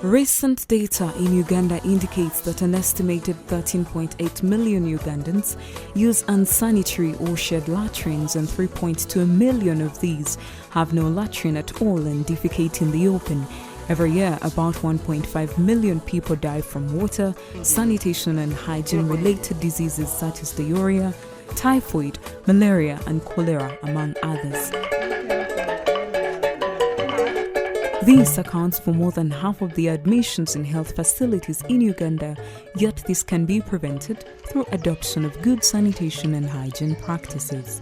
Recent data in Uganda indicates that an estimated 13.8 million Ugandans use unsanitary or shared latrines, and 3.2 million of these have no latrine at all and defecate in the open. Every year, about 1.5 million people die from water, sanitation and hygiene-related diseases such as diarrhea, typhoid, malaria and cholera, among others. This accounts for more than half of the admissions in health facilities in Uganda, yet this can be prevented through adoption of good sanitation and hygiene practices.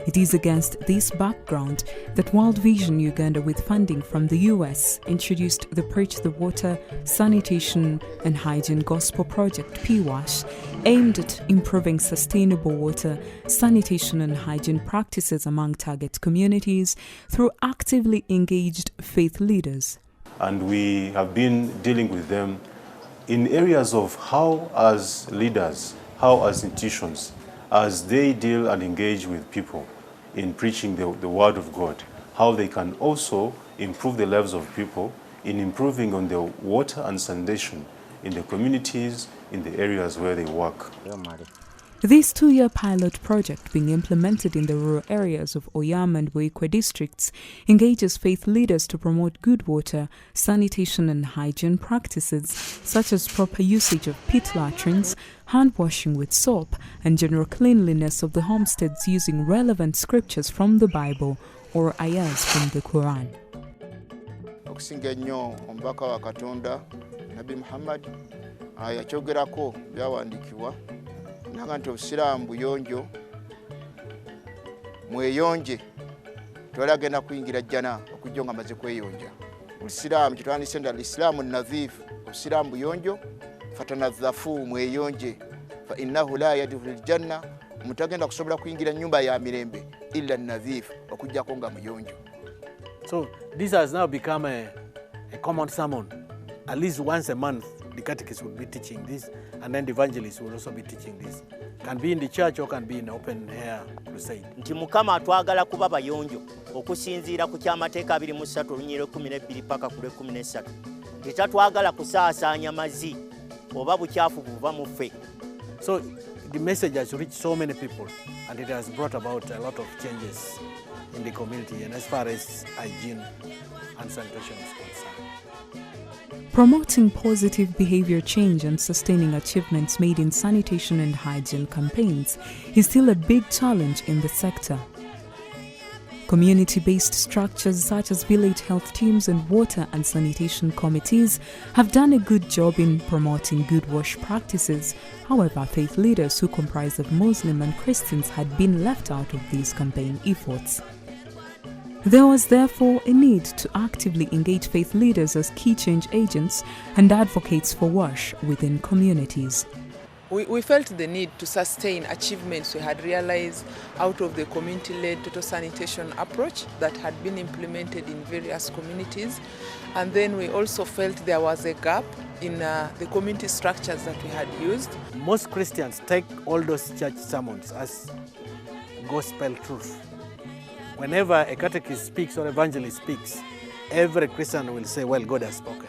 It is against this background that World Vision Uganda, with funding from the US, introduced the Preach the Water Sanitation and Hygiene Gospel Project, PWASH, aimed at improving sustainable water, sanitation and hygiene practices among target communities through actively engaged faith leaders. And we have been dealing with them in areas of how as leaders, how as institutions, as they deal and engage with people in preaching the word of God, how they can also improve the lives of people in improving on the water and sanitation in the communities, in the areas where they work. This two-year pilot project, being implemented in the rural areas of Oyam and Boikwe districts, engages faith leaders to promote good water, sanitation and hygiene practices, such as proper usage of pit latrines, hand washing with soap, and general cleanliness of the homesteads using relevant scriptures from the Bible or ayahs from the Quran. Okusinga nnyo omubaka wa Katonda Nabi Muhammad yakyogerako byawandikibwa naga nti obusiraamu buyonjo mweyonje tolagenda kuyingira jjana okujja nga amaze kweyonja. Obusiraamu kitwandise nti al-islaamu nadhifu, obusiraamu buyonjo, fatanadhafu mweyonje, fa innahu la yadkhulul janna, mutagenda kusobola kuyingira nyumba ya mirembe illa nadhifu, okujjako nga muyonjo. So this has now become a common sermon. At least once a month, the catechist will be teaching this, and then the evangelist will also be teaching this. Can be in the church or can be in open air crusade. Nti Mukama atwagala kuba bayonjo okusinziira ku kyamateeka 23:12 paka ku 13. Tetwagala kusaasaanya mazzi oba bukyafu buva mu ffe. So the message has reached so many people, and it has brought about a lot of changes in the community, and as far as hygiene and sanitation is concerned. Promoting positive behavior change and sustaining achievements made in sanitation and hygiene campaigns is still a big challenge in the sector. Community-based structures such as village health teams and water and sanitation committees have done a good job in promoting good wash practices. However, faith leaders who comprise of Muslim and Christians had been left out of these campaign efforts. There was therefore a need to actively engage faith leaders as key change agents and advocates for WASH within communities. We felt the need to sustain achievements we had realized out of the community-led total sanitation approach that had been implemented in various communities. And then we also felt there was a gap in the community structures that we had used. Most Christians take all those church sermons as gospel truth. Whenever a catechist speaks or evangelist speaks, every Christian will say, well, God has spoken.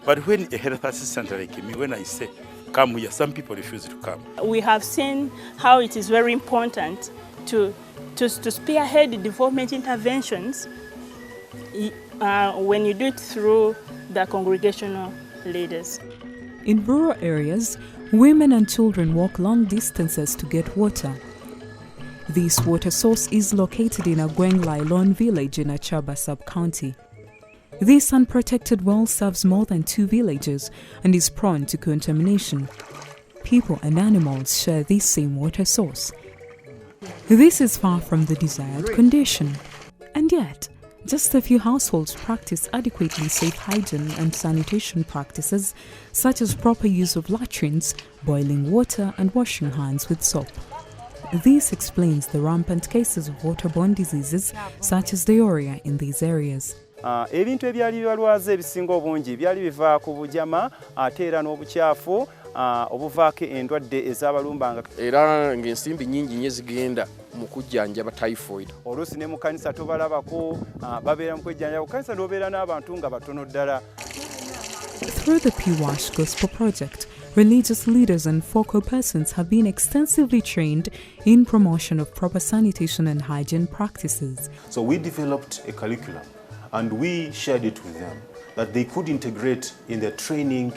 But when a health assistant like me, when I say, come here, some people refuse to come. We have seen how it is very important to spearhead development interventions when you do it through the congregational leaders. In rural areas, women and children walk long distances to get water. This water source is located in Agweng-Lailon village in Achaba sub-county. This unprotected well serves more than 2 villages and is prone to contamination. People and animals share this same water source. This is far from the desired condition. And yet, just a few households practice adequately safe hygiene and sanitation practices, such as proper use of latrines, boiling water and washing hands with soap. This explains the rampant cases of waterborne diseases such as diarrhea in these areas. Ebintu ebyali bibalwaza ebisinga obungi byali biva ku bujama ate era n'obukyafu obuvaako endwadde ez'abalumbanga. Era ng'ensimbi nnyingi nnyo zigenda mu kujjanjaba typhoid. Oluusi ne mu kkanisa tobalabako babeera mu kwejjanjaba. Kkanisa n'obeera n'abantu nga batono ddala. Through the PWASH Gospel Project, religious leaders and focal persons have been extensively trained in promotion of proper sanitation and hygiene practices. So we developed a curriculum and we shared it with them that they could integrate in the training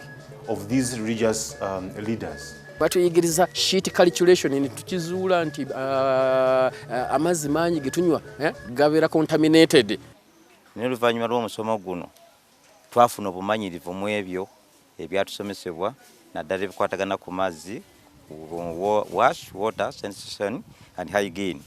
of these religious leaders. Batuyigiriza sheet calculation ne tukizuula nti amazzi mangi getunywa gabeera contaminated. N'oluvannyuma lw'omusomo guno twafuna obumanyirivu mu ebyo ebyatusomesebwa naddala ebikwatagana ku mazzi, wash, water, sanitation and hygiene.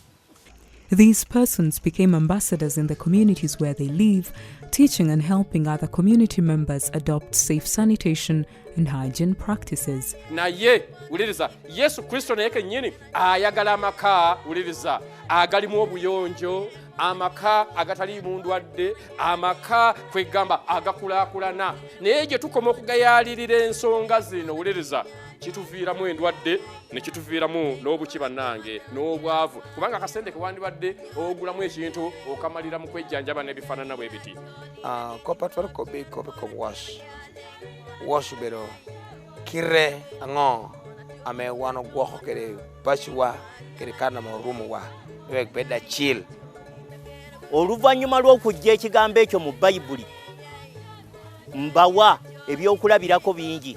These persons became ambassadors in the communities where they live, teaching and helping other community members adopt safe sanitation and hygiene practices. Naye uliriza Yesu Kristo naye kennyini ayagala amaka uliriza agalimu obuyonjo, amaka agatali mundwadde, amaka kwegamba agakulaakulana. Naye gye tukoma okugayaalirira ensonga zino uliriza kituviiramu endwadde ne kituviiramu n'obuki bannange n'obwavu kubanga akasente ke wandibadde ogulamu ekintu okamalira mu kwejjanjaba n'ebifaanana bwe biti. Kopatwal kobe kobe ko wash bero kire ango ame wano gwoko kere bashwa kere kana marumu wa beda chill. Oluvannyuma lw'okujja ekigambo ekyo mu Bayibuli mbawa ebyokulabirako bingi.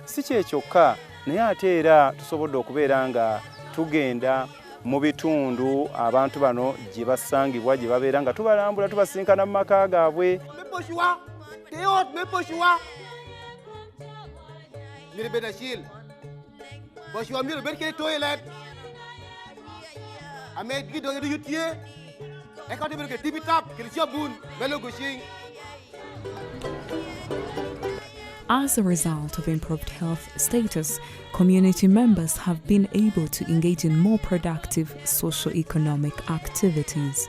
Si kyekyoka naye ate era tusobodde okubeera nga tugenda mu bitundu abantu bano gye basangibwa gye babeera nga tubalambula tubasinkana mu maka gaabwe. As a result of improved health status, community members have been able to engage in more productive socio-economic activities.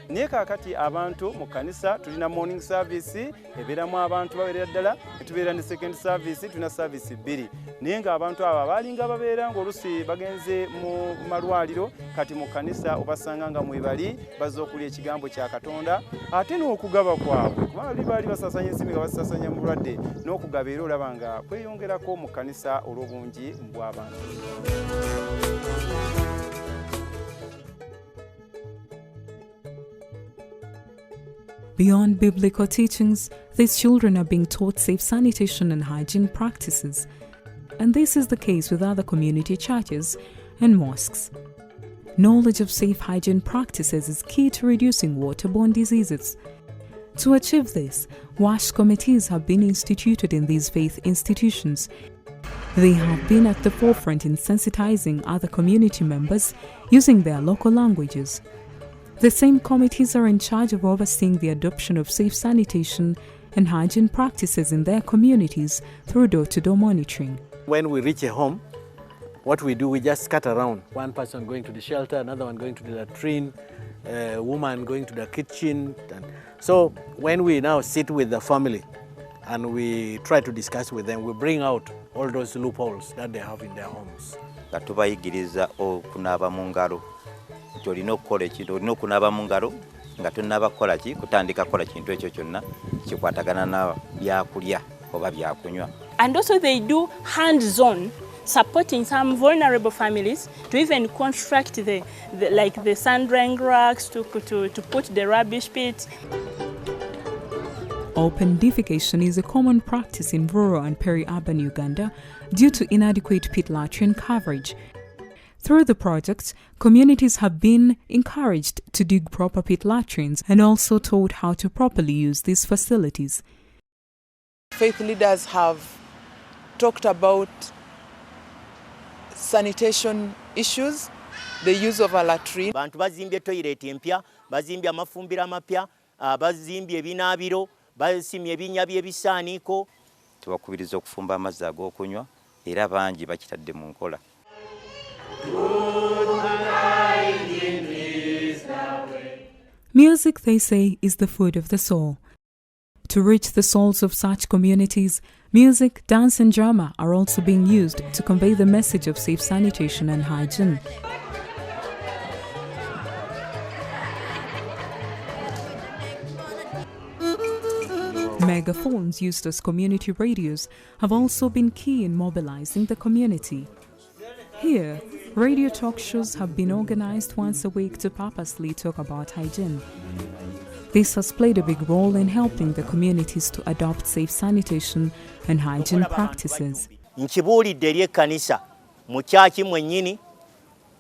Naye kaakati abantu mu kanisa tulina morning service ebeeramu abantu bawerera ddala, tubeera ne second service, tulina service bbiri. Naye ng'abantu abo baalinga babeera ng'oluusi bagenze mu malwaliro, kati mu kanisa obasanga nga mwebali bazze okulya ekigambo kya Katonda, ate n'okugaba kwabwe kubanga baali basasanya ensimbi nga basasanya mu bulwadde, n'okugaba era olaba nga kweyongerako mu kanisa olw'obungi bw'abantu. Beyond biblical teachings, these children are being taught safe sanitation and hygiene practices. And this is the case with other community churches and mosques. Knowledge of safe hygiene practices is key to reducing waterborne diseases. To achieve this, WASH committees have been instituted in these faith institutions. They have been at the forefront in sensitizing other community members using their local languages. The same committees are in charge of overseeing the adoption of safe sanitation and hygiene practices in their communities through door-to-door monitoring. When we reach a home, what we do, we just scatter around. One person going to the shelter, another one going to the latrine, a woman going to the kitchen. So when we now sit with the family and we try to discuss with them, we bring out all those loopholes that they have in their homes. Tubayigiriza okunaaba mu ngalo. Olina okukola ekintu, olina okunaaba mu ngalo nga tonnaba kukola ki, kutandika kukola kintu ekyo kyonna kikwatagana na byakulya oba byakunywa. And also they do hands-on supporting some vulnerable families to even construct the sand drying racks, to put the rubbish pits. Open defecation is a common practice in rural and peri-urban Uganda due to inadequate pit latrine coverage. Through the project, communities have been encouraged to dig proper pit latrines and also taught how to properly use these facilities. Faith leaders have talked about sanitation issues, the use of a latrine. Bantu bazimbye toilet empya, bazimbye amafumbiro amapya, bazimbye ebinaabiro, basimye ebinnya by'ebisaaniiko. Tubakubiriza okufumba amazzi ag'okunywa era bangi bakitadde mu nkola. Music, they say, is the food of the soul. To reach the souls of such communities, music, dance and drama are also being used to convey the message of safe sanitation and hygiene. Megaphones used as community radios have also been key in mobilizing the community. Here, radio talk shows have been organized once a week to purposely talk about hygiene. This has played a big role in helping the communities to adopt safe sanitation and hygiene practices. Nkibuulidde eri ekkanisa mu kyaki mwennyini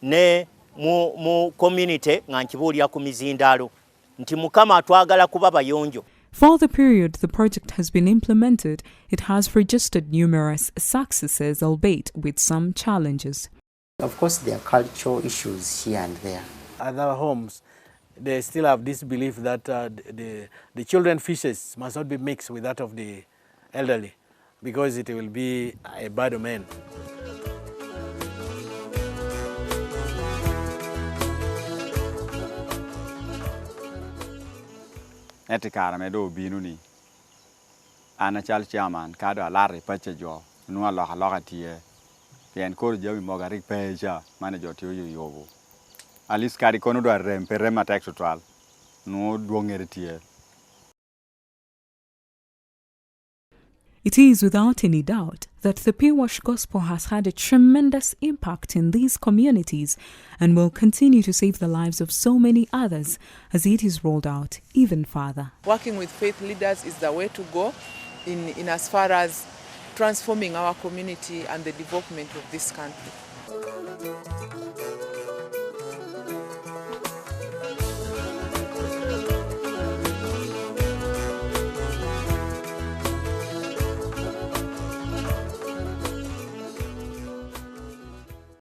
ne mu community nga nkibuulira ku mizindaalo nti Mukama atwagala kuba bayonjo. For the period the project has been implemented, it has registered numerous successes, albeit with some challenges. Of course, there are cultural issues here and there. Other homes, they still have this belief that the children fishes must not be mixed with that of the elderly because it will be a bad omen. Etikara medo binuni ana chal chairman kado alare pache jo nuwa loka tie pien kor jawi mogarik peja manager tio yobo alis kari kono do rempe rema tek total no duongere tie. It is without any doubt that the Piwash Gospel has had a tremendous impact in these communities and will continue to save the lives of so many others as it is rolled out even further. Working with faith leaders is the way to go in as far as transforming our community and the development of this country.